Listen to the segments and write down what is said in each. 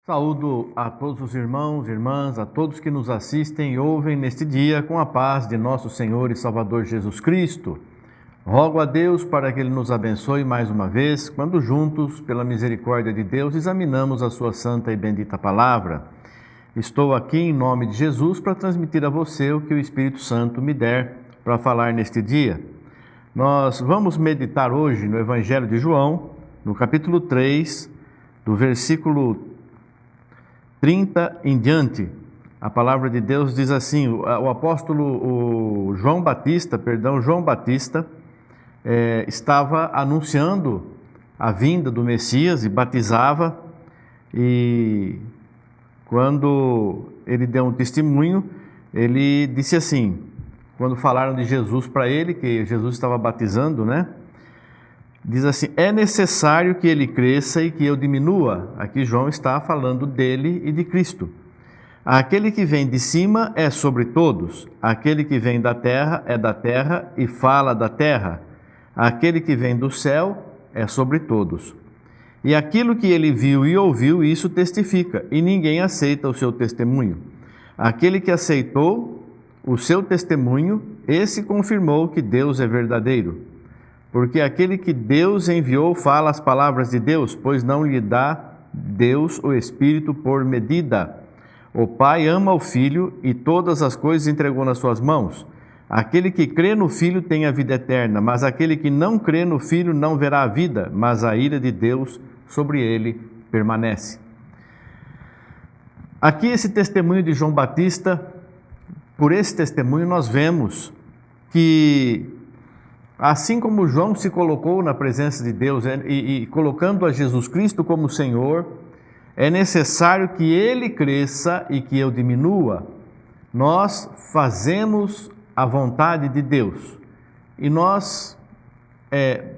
Saúdo a todos os irmãos e irmãs, a todos que nos assistem e ouvem neste dia com a paz de nosso Senhor e Salvador Jesus Cristo. Rogo a Deus para que Ele nos abençoe mais uma vez, quando juntos, pela misericórdia de Deus, examinamos a sua santa e bendita palavra. Estou aqui em nome de Jesus para transmitir a você o que o Espírito Santo me der para falar neste dia. Nós vamos meditar hoje no Evangelho de João, no capítulo 3, do versículo 30 em diante. A palavra de Deus diz assim: o apóstolo João Batista estava anunciando a vinda do Messias e batizava, e quando ele deu um testemunho, ele disse assim, quando falaram de Jesus para ele, que Jesus estava batizando, diz assim: é necessário que ele cresça e que eu diminua. Aqui João está falando dele e de Cristo. Aquele que vem de cima é sobre todos, aquele que vem da terra é da terra e fala da terra, aquele que vem do céu é sobre todos. E aquilo que ele viu e ouviu, isso testifica, e ninguém aceita o seu testemunho. Aquele que aceitou o seu testemunho, esse confirmou que Deus é verdadeiro. Porque aquele que Deus enviou fala as palavras de Deus, pois não lhe dá Deus o Espírito por medida. O Pai ama o Filho e todas as coisas entregou nas suas mãos. Aquele que crê no Filho tem a vida eterna, mas aquele que não crê no Filho não verá a vida, mas a ira de Deus sobre ele permanece. Aqui esse testemunho de João Batista, por esse testemunho nós vemos que assim como João se colocou na presença de Deus e colocando a Jesus Cristo como Senhor, é necessário que Ele cresça e que eu diminua. Nós fazemos a vontade de Deus. E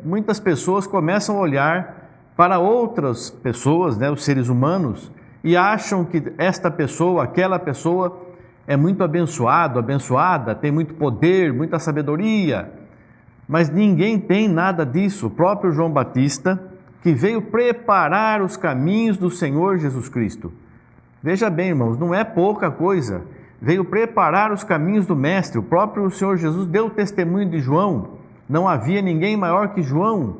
muitas pessoas começam a olhar para outras pessoas, os seres humanos, e acham que esta pessoa, aquela pessoa é muito abençoada, tem muito poder, muita sabedoria. Mas ninguém tem nada disso. O próprio João Batista, que veio preparar os caminhos do Senhor Jesus Cristo. Veja bem, irmãos, não é pouca coisa. Veio preparar os caminhos do Mestre. O próprio Senhor Jesus deu o testemunho de João. Não havia ninguém maior que João.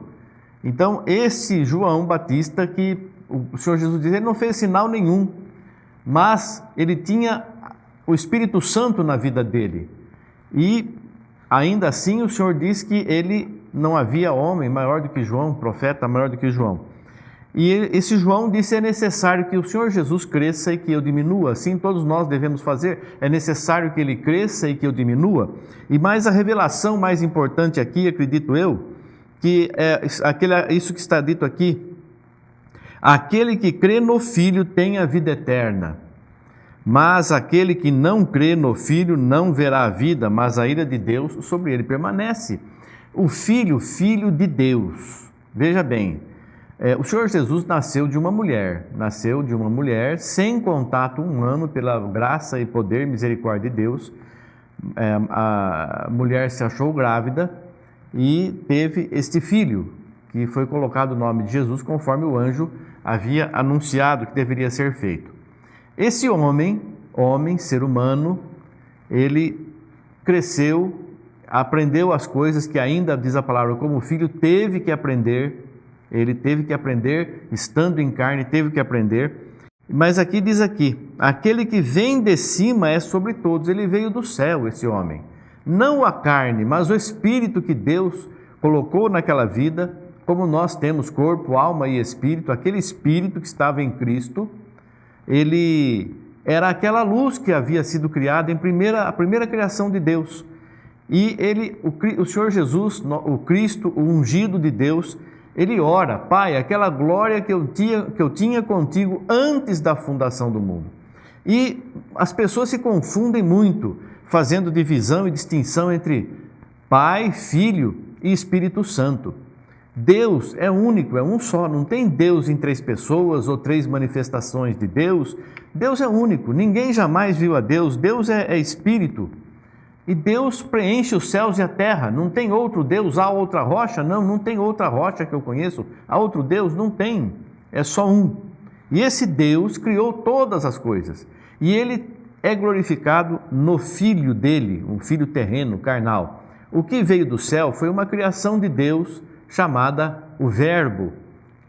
Então, esse João Batista, que o Senhor Jesus diz, ele não fez sinal nenhum, mas ele tinha o Espírito Santo na vida dele. E ainda assim, o Senhor diz que ele não havia homem maior do que João, profeta maior do que João. E esse João disse: é necessário que o Senhor Jesus cresça e que eu diminua. Assim todos nós devemos fazer. É necessário que ele cresça e que eu diminua. E mais a revelação mais importante aqui, acredito eu, que é isso que está dito aqui: aquele que crê no Filho tem a vida eterna. Mas aquele que não crê no Filho não verá a vida, mas a ira de Deus sobre ele permanece. O Filho, filho de Deus. Veja bem, o Senhor Jesus nasceu de uma mulher sem contato humano, pela graça e poder e misericórdia de Deus. A mulher se achou grávida e teve este filho, que foi colocado o nome de Jesus, conforme o anjo havia anunciado que deveria ser feito. Esse homem, ser humano, ele cresceu, aprendeu as coisas que ainda, diz a palavra, como filho, teve que aprender. Ele teve que aprender, estando em carne, teve que aprender. Mas aqui diz aquele que vem de cima é sobre todos. Ele veio do céu, esse homem. Não a carne, mas o Espírito que Deus colocou naquela vida, como nós temos corpo, alma e Espírito. Aquele Espírito que estava em Cristo, ele era aquela luz que havia sido criada a primeira criação de Deus. E o Senhor Jesus, o Cristo, o ungido de Deus, ele ora: Pai, aquela glória que eu tinha contigo antes da fundação do mundo. E as pessoas se confundem muito, fazendo divisão e distinção entre Pai, Filho e Espírito Santo. Deus é único, é um só, não tem Deus em três pessoas ou três manifestações de Deus. Deus é único, ninguém jamais viu a Deus. Deus é Espírito e Deus preenche os céus e a terra. Não tem outro Deus, há outra rocha? Não tem outra rocha que eu conheço. Há outro Deus? Não tem, é só um. E esse Deus criou todas as coisas. E ele é glorificado no Filho dele, um filho terreno, carnal. O que veio do céu foi uma criação de Deus chamada o Verbo.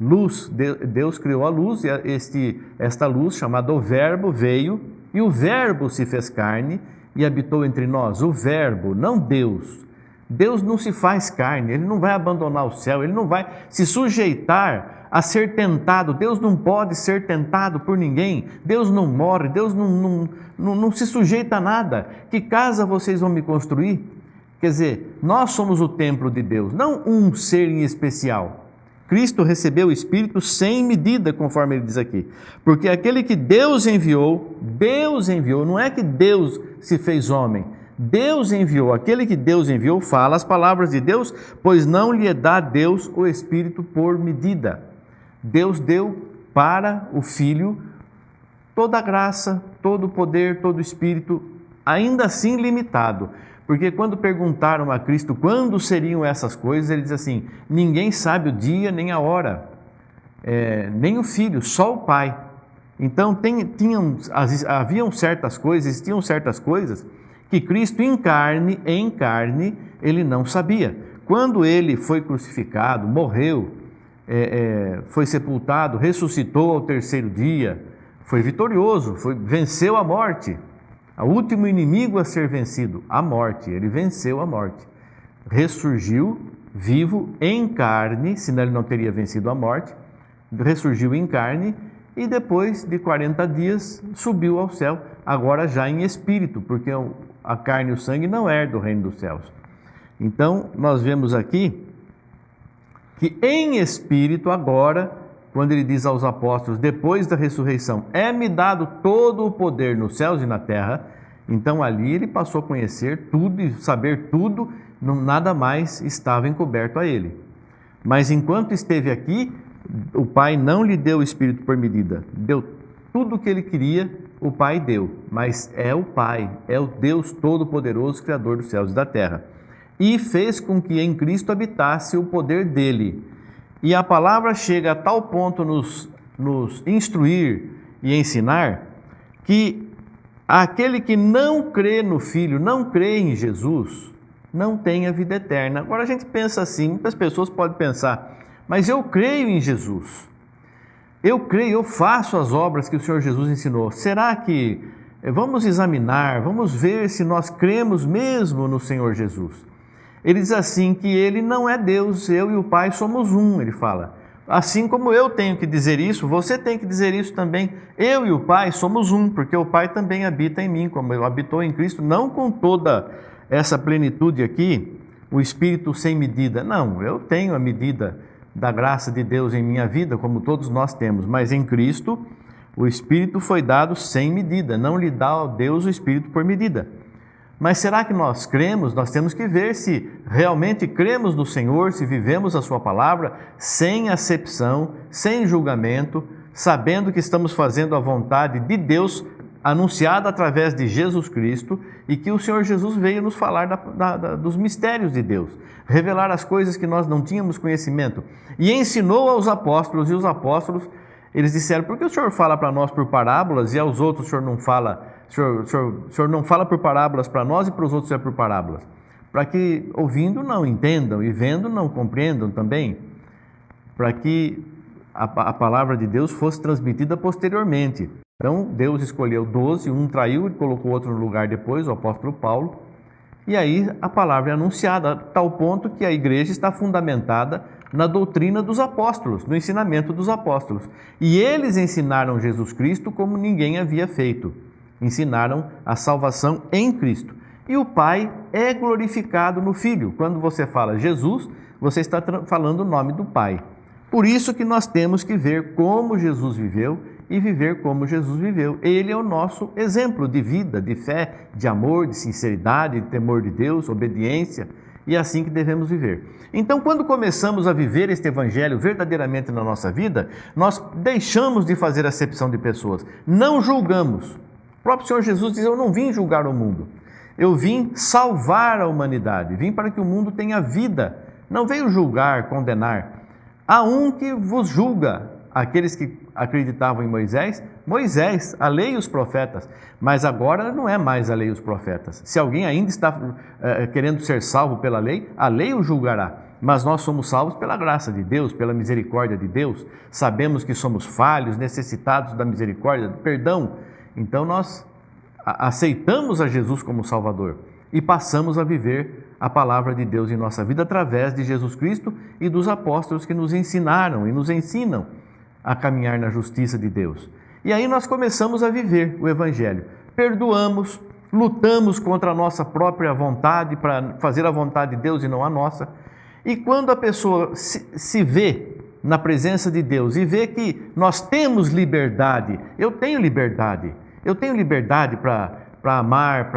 Luz, Deus criou a luz e esta luz chamada o Verbo veio e o Verbo se fez carne e habitou entre nós. O Verbo, não Deus. Deus não se faz carne, Ele não vai abandonar o céu, Ele não vai se sujeitar a ser tentado. Deus não pode ser tentado por ninguém. Deus não morre, Deus não se sujeita a nada. Que casa vocês vão me construir? Quer dizer, nós somos o templo de Deus, não um ser em especial. Cristo recebeu o Espírito sem medida, conforme ele diz aqui. Porque aquele que Deus enviou, não é que Deus se fez homem. Deus enviou, aquele que Deus enviou fala as palavras de Deus, pois não lhe dá Deus o Espírito por medida. Deus deu para o Filho toda a graça, todo o poder, todo o Espírito, ainda assim limitado. Porque quando perguntaram a Cristo quando seriam essas coisas, ele diz assim: ninguém sabe o dia nem a hora, nem o Filho, só o Pai. Então haviam certas coisas, existiam certas coisas que Cristo em carne, ele não sabia. Quando ele foi crucificado, morreu, foi sepultado, ressuscitou ao terceiro dia, foi vitorioso, venceu a morte. O último inimigo a ser vencido, a morte, ele venceu a morte. Ressurgiu vivo em carne, senão ele não teria vencido a morte, ressurgiu em carne e depois de 40 dias subiu ao céu, agora já em espírito, porque a carne e o sangue não herdam do reino dos céus. Então, nós vemos aqui que em espírito agora, quando ele diz aos apóstolos, depois da ressurreição, é-me dado todo o poder nos céus e na terra, então ali ele passou a conhecer tudo e saber tudo, nada mais estava encoberto a ele. Mas enquanto esteve aqui, o Pai não lhe deu o Espírito por medida, deu tudo o que ele queria, o Pai deu, mas é o Pai, é o Deus Todo-Poderoso, Criador dos céus e da terra, e fez com que em Cristo habitasse o poder dele. E a palavra chega a tal ponto nos instruir e ensinar que aquele que não crê no Filho, não crê em Jesus, não tem a vida eterna. Agora a gente pensa assim, muitas pessoas podem pensar, mas eu creio em Jesus, eu creio, eu faço as obras que o Senhor Jesus ensinou. Será que, vamos examinar, vamos ver se nós cremos mesmo no Senhor Jesus? Ele diz assim que ele não é Deus, eu e o Pai somos um, ele fala. Assim como eu tenho que dizer isso, você tem que dizer isso também. Eu e o Pai somos um, porque o Pai também habita em mim, como ele habitou em Cristo, não com toda essa plenitude aqui, o Espírito sem medida. Não, eu tenho a medida da graça de Deus em minha vida, como todos nós temos, mas em Cristo o Espírito foi dado sem medida, não lhe dá a Deus o Espírito por medida. Mas será que nós cremos? Nós temos que ver se realmente cremos no Senhor, se vivemos a sua palavra sem acepção, sem julgamento, sabendo que estamos fazendo a vontade de Deus anunciada através de Jesus Cristo e que o Senhor Jesus veio nos falar dos mistérios de Deus, revelar as coisas que nós não tínhamos conhecimento e ensinou aos apóstolos, e os apóstolos, eles disseram: por que o Senhor fala para nós por parábolas e aos outros o Senhor não fala? O senhor não fala por parábolas para nós e para os outros é por parábolas, para que ouvindo não entendam e vendo não compreendam também, para que a palavra de Deus fosse transmitida posteriormente. Então Deus escolheu 12, um traiu e colocou outro no lugar depois, o apóstolo Paulo, e aí a palavra é anunciada a tal ponto que a igreja está fundamentada na doutrina dos apóstolos, no ensinamento dos apóstolos, e eles ensinaram Jesus Cristo como ninguém havia feito. Ensinaram a salvação em Cristo. E o Pai é glorificado no Filho. Quando você fala Jesus, você está falando o nome do Pai. Por isso que nós temos que ver como Jesus viveu e viver como Jesus viveu. Ele é o nosso exemplo de vida, de fé, de amor, de sinceridade, de temor de Deus, obediência, e é assim que devemos viver. Então, quando começamos a viver este Evangelho verdadeiramente na nossa vida, nós deixamos de fazer acepção de pessoas, não julgamos. O próprio Senhor Jesus diz: eu não vim julgar o mundo, eu vim salvar a humanidade, vim para que o mundo tenha vida, não veio julgar, condenar. Há um que vos julga, aqueles que acreditavam em Moisés, Moisés, a lei e os profetas. Mas agora não é mais a lei e os profetas. Se alguém ainda está querendo ser salvo pela lei, a lei o julgará. Mas nós somos salvos pela graça de Deus, pela misericórdia de Deus. Sabemos que somos falhos, necessitados da misericórdia, do perdão. Então nós aceitamos a Jesus como Salvador e passamos a viver a palavra de Deus em nossa vida através de Jesus Cristo e dos apóstolos que nos ensinaram e nos ensinam a caminhar na justiça de Deus. E aí nós começamos a viver o Evangelho. Perdoamos, lutamos contra a nossa própria vontade para fazer a vontade de Deus e não a nossa. E quando a pessoa se vê na presença de Deus e vê que nós temos liberdade, eu tenho liberdade para amar,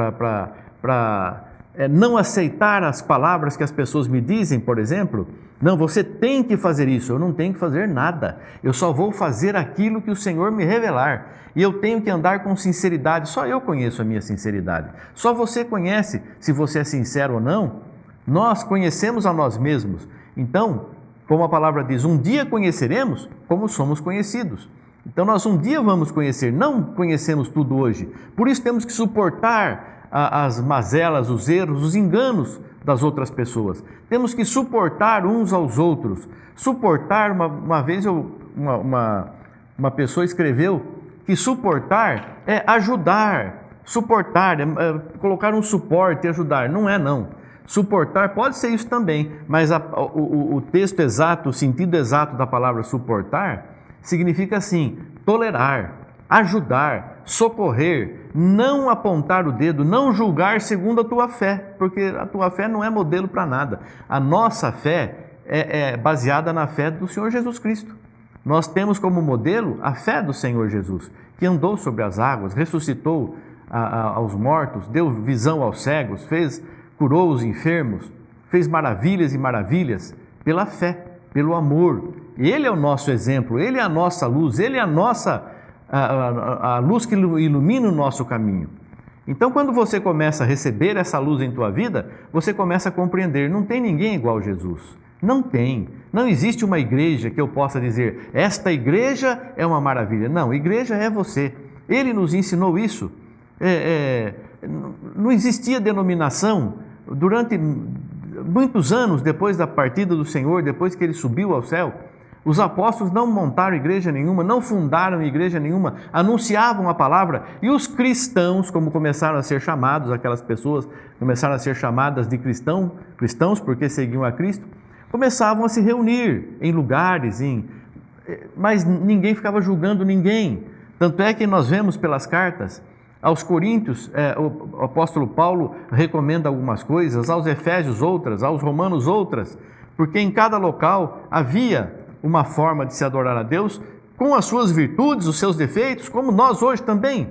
para não aceitar as palavras que as pessoas me dizem, por exemplo. Não, você tem que fazer isso, eu não tenho que fazer nada, eu só vou fazer aquilo que o Senhor me revelar, e eu tenho que andar com sinceridade, só eu conheço a minha sinceridade, só você conhece se você é sincero ou não. Nós conhecemos a nós mesmos, então, como a palavra diz, um dia conheceremos como somos conhecidos. Então nós um dia vamos conhecer, não conhecemos tudo hoje, por isso temos que suportar as mazelas, os erros, os enganos das outras pessoas. Temos que suportar uns aos outros. Suportar, uma vez uma pessoa escreveu que suportar é ajudar. Suportar é colocar um suporte e ajudar. Não é não. Suportar pode ser isso também, mas o texto exato, o sentido exato da palavra suportar, significa assim, tolerar, ajudar, socorrer, não apontar o dedo, não julgar segundo a tua fé, porque a tua fé não é modelo para nada. A nossa fé é baseada na fé do Senhor Jesus Cristo. Nós temos como modelo a fé do Senhor Jesus, que andou sobre as águas, ressuscitou aos mortos, deu visão aos cegos, curou os enfermos, fez maravilhas e maravilhas pela fé, pelo amor. Ele é o nosso exemplo, Ele é a nossa luz, Ele é a luz que ilumina o nosso caminho. Então, quando você começa a receber essa luz em tua vida, você começa a compreender, não tem ninguém igual a Jesus. Não tem. Não existe uma igreja que eu possa dizer, esta igreja é uma maravilha. Não, igreja é você. Ele nos ensinou isso. Não existia denominação. Durante muitos anos, depois da partida do Senhor, depois que Ele subiu ao céu, os apóstolos não montaram igreja nenhuma, não fundaram igreja nenhuma, anunciavam a palavra, e os cristãos, como começaram a ser chamados, aquelas pessoas começaram a ser chamadas de cristãos porque seguiam a Cristo, começavam a se reunir em lugares, mas ninguém ficava julgando ninguém. Tanto é que nós vemos pelas cartas, aos Coríntios, o apóstolo Paulo recomenda algumas coisas, aos Efésios outras, aos Romanos outras, porque em cada local havia uma forma de se adorar a Deus, com as suas virtudes, os seus defeitos, como nós hoje também.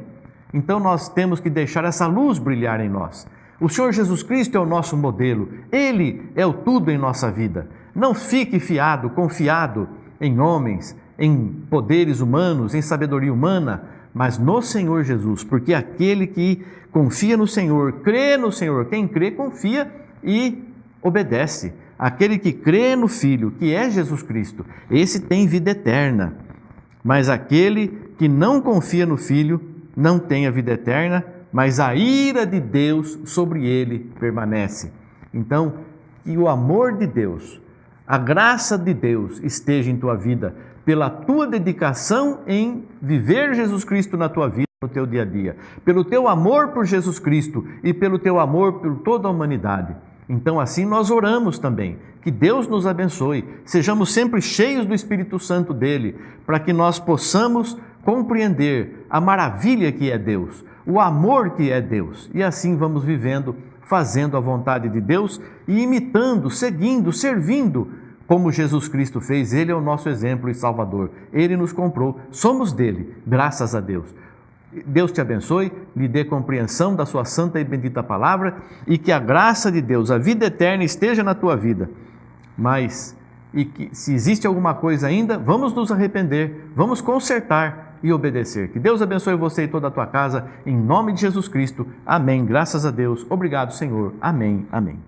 Então nós temos que deixar essa luz brilhar em nós. O Senhor Jesus Cristo é o nosso modelo, Ele é o tudo em nossa vida. Não fique confiado em homens, em poderes humanos, em sabedoria humana, mas no Senhor Jesus, porque aquele que confia no Senhor, crê no Senhor, quem crê confia e obedece. Aquele que crê no Filho, que é Jesus Cristo, esse tem vida eterna. Mas aquele que não confia no Filho, não tem a vida eterna, mas a ira de Deus sobre ele permanece. Então, que o amor de Deus, a graça de Deus esteja em tua vida, pela tua dedicação em viver Jesus Cristo na tua vida, no teu dia a dia, pelo teu amor por Jesus Cristo e pelo teu amor por toda a humanidade. Então assim nós oramos também, que Deus nos abençoe, sejamos sempre cheios do Espírito Santo dele, para que nós possamos compreender a maravilha que é Deus, o amor que é Deus, e assim vamos vivendo, fazendo a vontade de Deus e imitando, seguindo, servindo, como Jesus Cristo fez. Ele é o nosso exemplo e Salvador, Ele nos comprou, somos dele, graças a Deus. Deus te abençoe, lhe dê compreensão da sua santa e bendita palavra e que a graça de Deus, a vida eterna esteja na tua vida. Mas, que se existe alguma coisa ainda, vamos nos arrepender, vamos consertar e obedecer. Que Deus abençoe você e toda a tua casa, em nome de Jesus Cristo. Amém. Graças a Deus. Obrigado, Senhor. Amém. Amém.